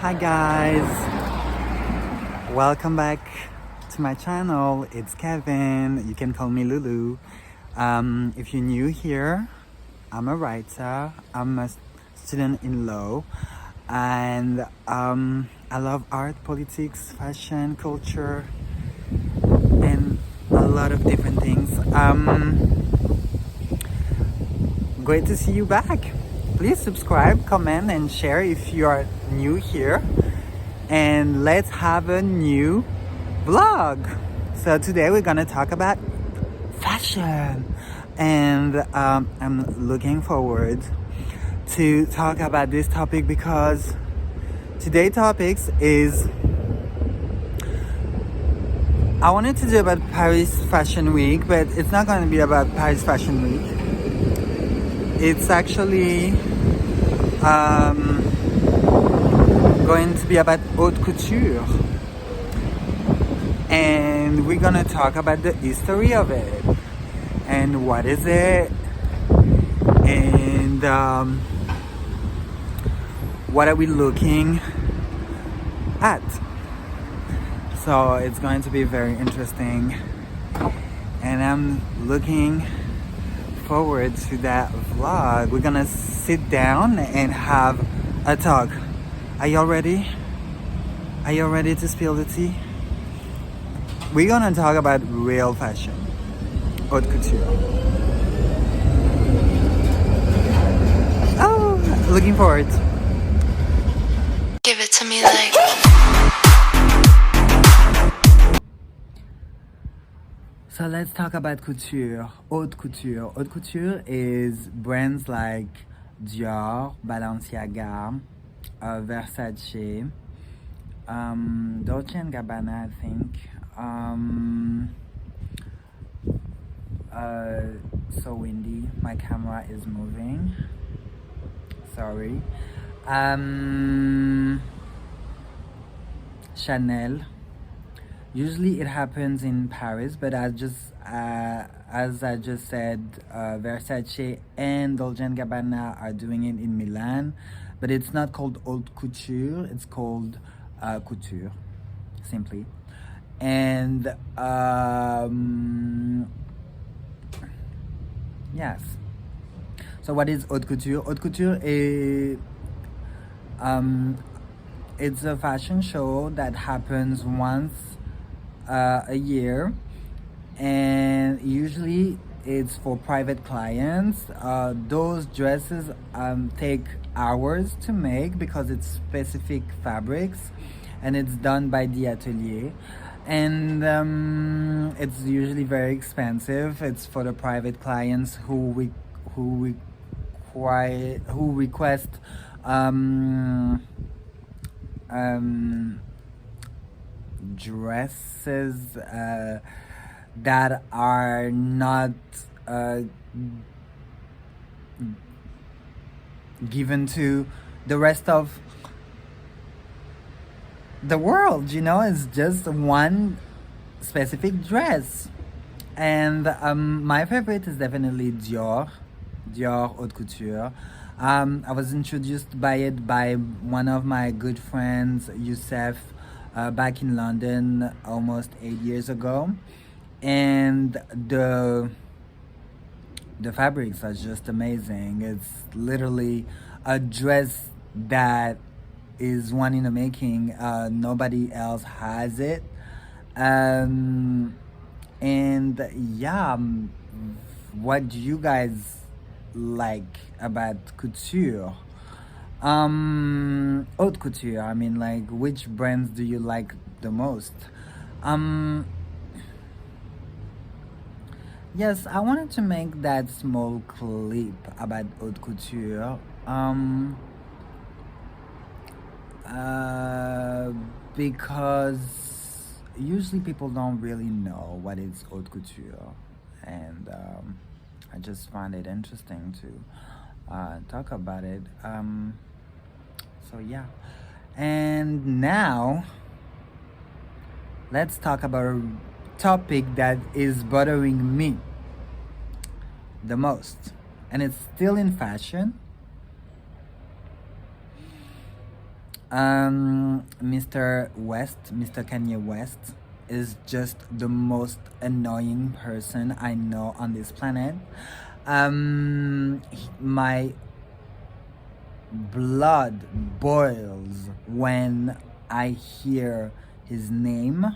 Hi guys, welcome back to my channel. It's Kevin. You can call me Loulou. If you're new here, I'm a writer. I'm a student in law, and I love art, politics, fashion, culture, and a lot of different things. Great to see you back. Please subscribe, comment, and share if you are new here. And let's have a new vlog. So today we're gonna talk about fashion, and I'm looking forward to talk about this topic because today's topics is I wanted to do about Paris Fashion Week, but it's not going to be about Paris Fashion Week. It's actually going to be about Haute Couture, and we're gonna talk about the history of it and what is it, and what are we looking at. So it's going to be very interesting, and I'm looking forward to that vlog. We're gonna sit down and have a talk. Are y'all ready? Are y'all ready to spill the tea? We're gonna talk about real fashion, haute couture. Oh, looking forward. Give it to me like. So let's talk about couture, haute couture. Haute couture is brands like Dior, Balenciaga, Versace, Dolce and Gabbana, I think. So windy. My camera is moving. Sorry. Chanel. Usually it happens in Paris, but as I just said, Versace and Dolce and Gabbana are doing it in Milan, but it's not called haute couture. It's called couture, simply. And yes. So what is haute couture? Haute couture is it's a fashion show that happens once a year, and usually it's for private clients. Those dresses take hours to make because it's specific fabrics, and it's done by the atelier, and it's usually very expensive. It's for the private clients who request dresses that are not given to the rest of the world. It's just one specific dress. And my favorite is definitely Dior Haute Couture. I was introduced by it by one of my good friends, Youssef, back in London almost 8 years ago, and the fabrics are just amazing. It's literally a dress that is one in the making. Nobody else has it, and yeah, what do you guys like about couture? Haute couture, I mean, like, which brands do you like the most? Yes, I wanted to make that small clip about haute couture because usually people don't really know what is haute couture, and I just find it interesting to talk about it. So yeah, and now let's talk about a topic that is bothering me the most, and it's still in fashion. Mr. Kanye West, is just the most annoying person I know on this planet. My blood boils when I hear his name.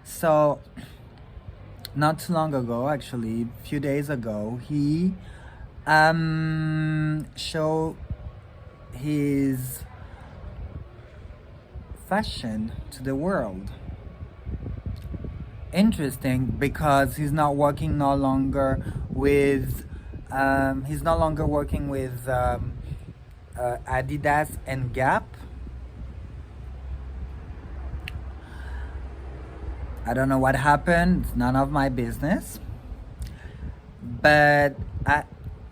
So, not too long ago, actually, a few days ago, he showed his fashion to the world. Interesting, because he's not working no longer with he's no longer working with Adidas and Gap. I don't know what happened, it's none of my business, but I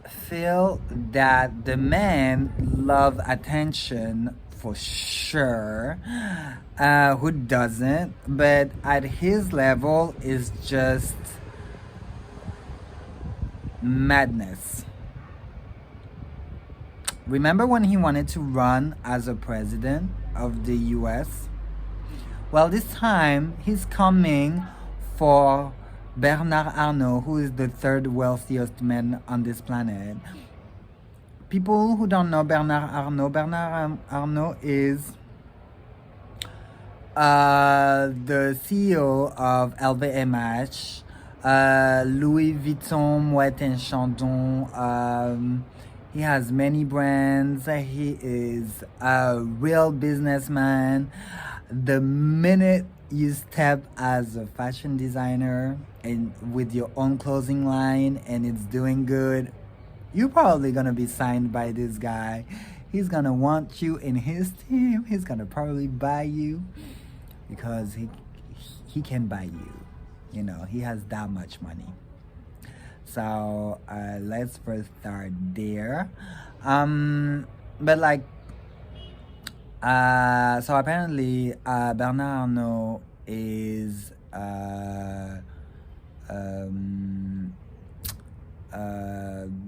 feel that the man loves attention for sure. Who doesn't? But at his level is just madness. Remember when he wanted to run as a president of the US? Well, this time he's coming for Bernard Arnault, who is the third wealthiest man on this planet. People who don't know Bernard Arnault is the CEO of LVMH, Louis Vuitton, Moet and Chandon. He has many brands. He is a real businessman. The minute you step as a fashion designer and with your own clothing line and it's doing good, you're probably gonna be signed by this guy. He's gonna want you in his team. He's gonna probably buy you because he can buy you. You know, he has that much money. So let's first start there. But like, so apparently Bernard Arnault is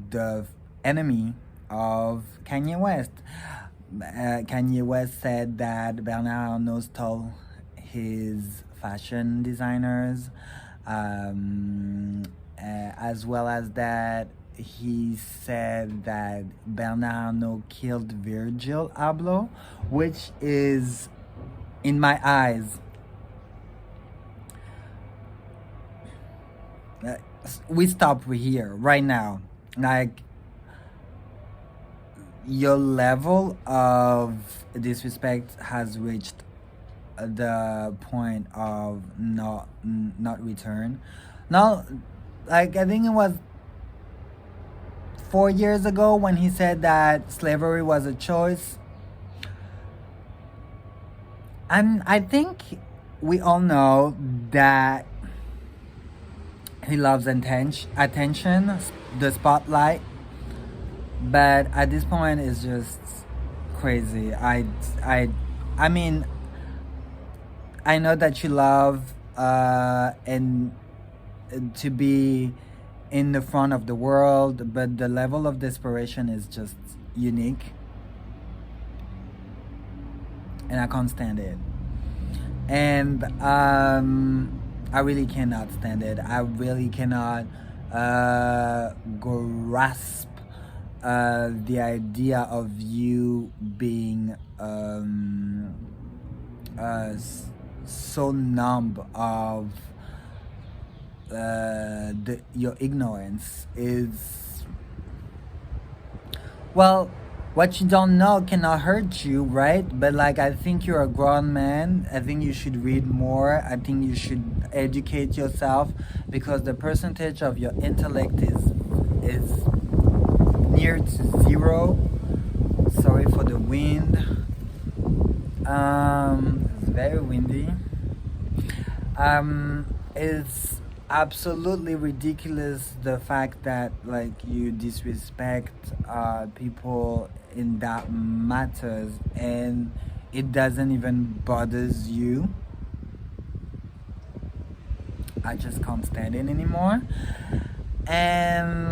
the enemy of Kanye West. Kanye West said that Bernard Arnault stole his fashion designers, as well as that he said that Bernard Arnault killed Virgil Abloh, which is, in my eyes, we stop here right now. Like, your level of disrespect has reached the point of not return. Now, like, I think it was 4 years ago when he said that slavery was a choice. And I think we all know that he loves attention, the spotlight. But at this point, it's just crazy. I mean, I know that you love and to be in the front of the world, but the level of desperation is just unique, and I can't stand it. And I really cannot stand it. I really cannot grasp the idea of you being so numb of your ignorance. Is, well, what you don't know cannot hurt you, right? But like, I think you're a grown man. I think you should read more. I think you should educate yourself, because the percentage of your intellect is near to zero. Sorry for the wind. It's very windy. It's absolutely ridiculous, the fact that like you disrespect people in that matters and it doesn't even bothers you. I just can't stand it anymore. And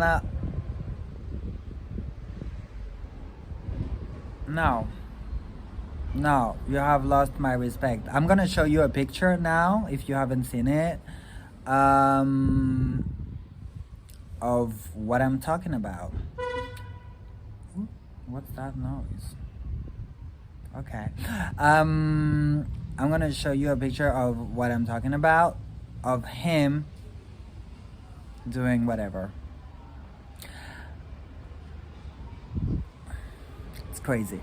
now No, you have lost my respect. I'm gonna show you a picture now if you haven't seen it. Um, of what I'm talking about. Ooh, what's that noise? Okay. I'm gonna show you a picture of what I'm talking about, of him doing whatever. It's crazy.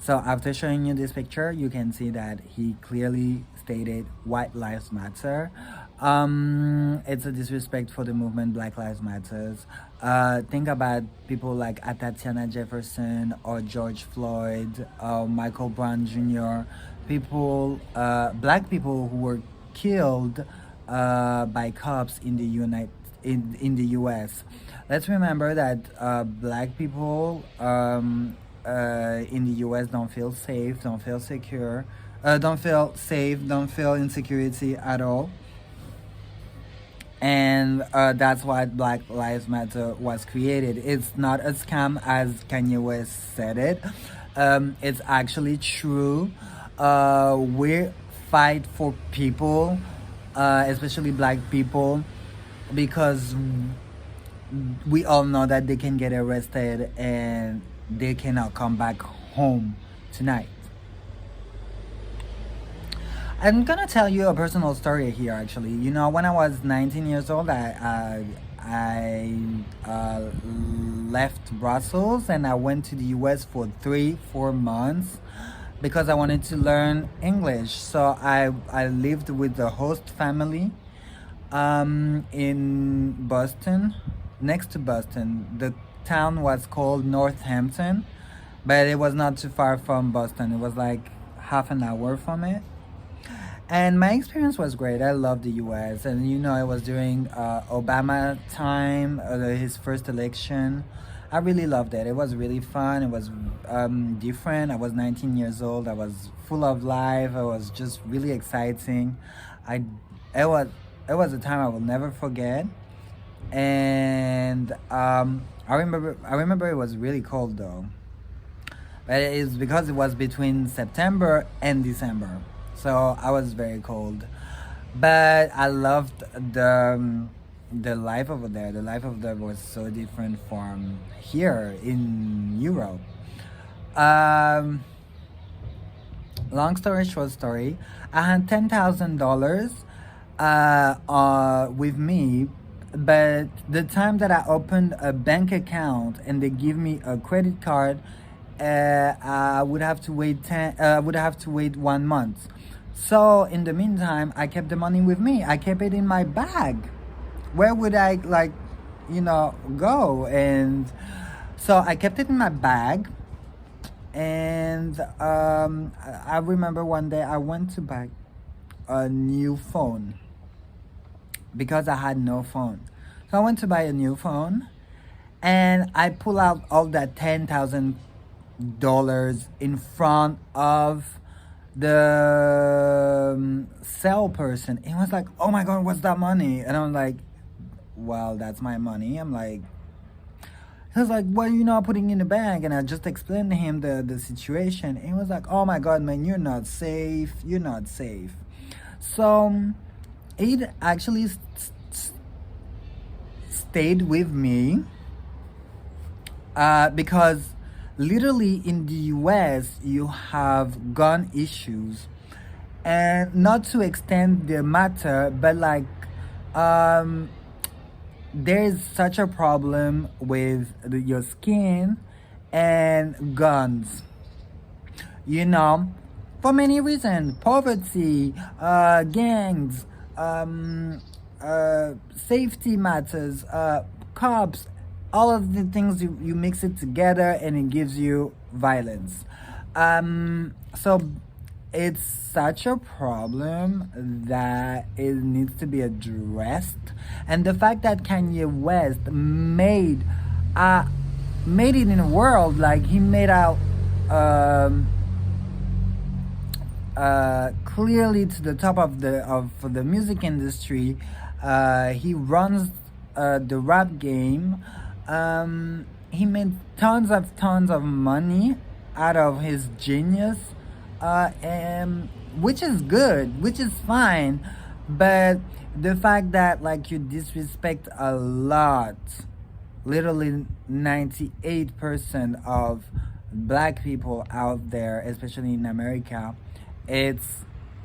So after showing you this picture, you can see that he clearly stated White Lives Matter. It's a disrespect for the movement Black Lives Matters. Think about people like Tatiana Jefferson or George Floyd or Michael Brown Jr. People, black people who were killed by cops in the in the U.S. Let's remember that black people in the U.S. don't feel safe, don't feel secure, don't feel safe, don't feel insecurity at all. And that's why Black Lives Matter was created. It's not a scam as Kanye West said it. It's actually true. We fight for people, especially black people, because we all know that they can get arrested and they cannot come back home tonight. I'm gonna tell you a personal story here. Actually, you know, when I was 19 years old, I left Brussels and I went to the U.S. for 3-4 months because I wanted to learn English. So I lived with the host family in Boston, next to Boston. The town was called Northampton, but it was not too far from Boston. It was like half an hour from it. And my experience was great. I loved the US. And you know, it was during Obama time, his first election. I really loved it. It was really fun. It was different. I was 19 years old. I was full of life. It was just really exciting. I, it was, it was a time I will never forget. And I remember it was really cold though. But it's because it was between September and December. So I was very cold. But I loved the life over there. The life over there was so different from here in Europe. Um, Long story short story, I had $10,000 with me, but the time that I opened a bank account and they give me a credit card, I would have to wait would have to wait 1 month. So in the meantime, I kept the money with me. I kept it in my bag. Where would I go? And so I kept it in my bag. And I remember one day I went to buy a new phone because I had no phone. So I went to buy a new phone, and I pull out all that $10,000 in front of the sale person. It was like, oh my god, what's that money? And I'm like, well, that's my money. I'm like, he was like, well, you know, putting in the bank. And I just explained to him the situation. He was like, oh my god, man, you're not safe, you're not safe. So it actually stayed with me because literally in the US you have gun issues, and not to extend the matter, but like there is such a problem with your skin and guns, you know, for many reasons: poverty, gangs, safety matters, cops, all of the things. You mix it together and it gives you violence. So it's such a problem that it needs to be addressed. And the fact that Kanye West made it in the world, like he made out clearly to the top of the music industry. He runs the rap game. He made tons of money out of his genius, and which is good, which is fine, but the fact that like you disrespect a lot, literally 98% of black people out there, especially in America, it's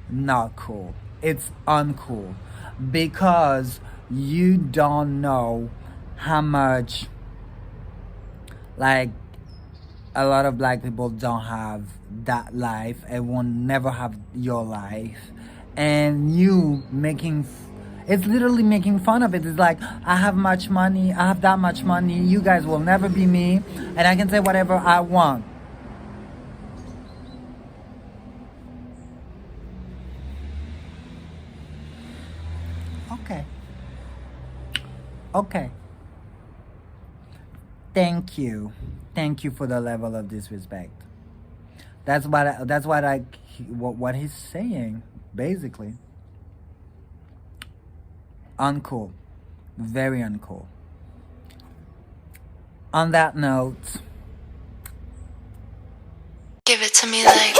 not cool. It's uncool because you don't know how much, like, a lot of black people don't have that life and will never have your life, and you making it's literally making fun of it. It's like, I have much money, I have that much money, you guys will never be me, and I can say whatever I want. Okay. Okay. Thank you. Thank you for the level of disrespect. What he's saying, basically. Uncool. Very uncool. On that note, Give it to me like